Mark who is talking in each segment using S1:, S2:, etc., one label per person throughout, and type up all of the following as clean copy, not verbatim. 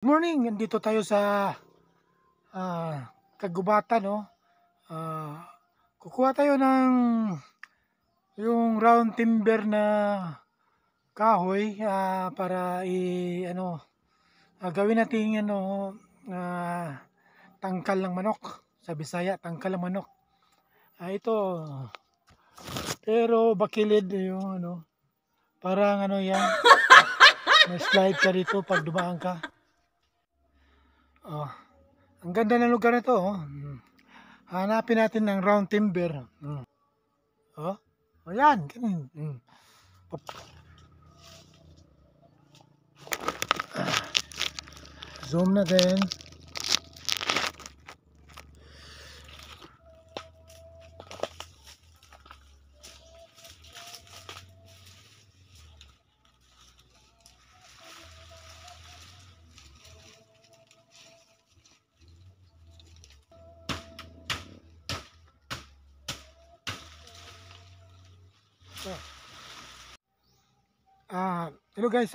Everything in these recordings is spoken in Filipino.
S1: Morning, nandito tayo sa kagubatan, no? Kukuha tayo ng yung round timber na kahoy para gawin natin tangkal ng manok. Sa Bisaya, tangkal ng manok. Ito. Pero bakilid yung parang yan. May slide ka dito pag dumaan ka. Ang ganda ng lugar na ito. Hanapin natin ng round timber. Yan. Zoom na din. Hello guys,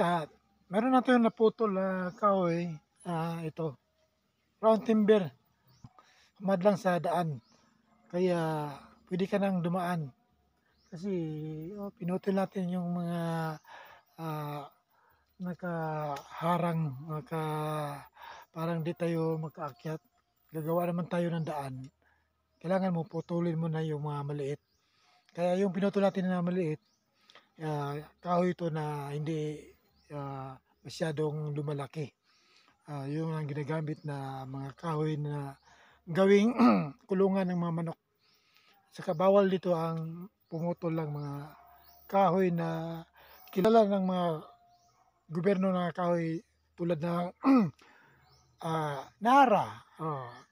S1: meron na tayong naputol kahoy. Ito, round timber. Madlang sa daan. Kaya pwede ka nang dumaan. Kasi pinutol natin yung mga nakaharang, parang di tayo magkaakyat. Gagawa naman tayo ng daan. Kailangan mo putulin mo na yung mga maliit. Kaya yung pinutol natin na maliit, kahoy ito na hindi masyadong lumalaki. Yung ang ginagamit na mga kahoy na gawing kulungan ng mga manok. Saka bawal dito ang pumutol lang mga kahoy na kilala ng mga gobyerno na kahoy tulad ng Nara.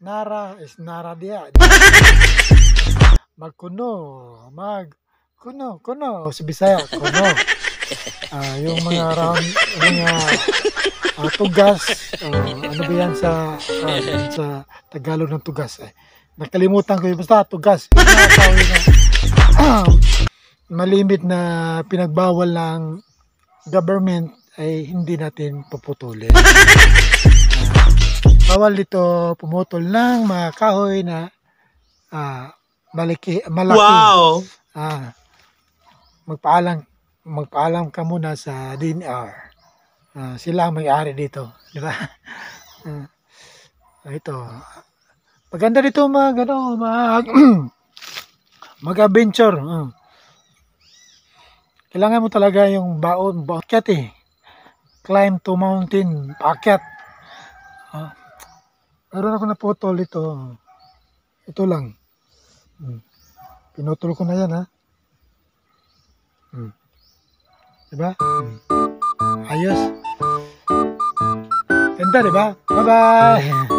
S1: Nara is Nara dia. Kuno sa Bisaya, kuno. Yung mga round, tugas, ano ba yan sa Tagalog ng tugas? Nakalimutan ko yung basta tugas. Malimit na pinagbawal ng government ay hindi natin puputulin. Bawal dito pumutol ng mga kahoy na malaki. Wow! Magpaalam ka muna sa DNR. Sila ang may-ari dito, di ba? Ito. Maganda dito mag-adventure. Kailangan mo talaga yung baon, paakyat Climb to mountain, paakyat. Meron ako naputol ito. Ito lang. Pinutol ko na yan, Diba? Ayos. Ganda, diba? Bye-bye!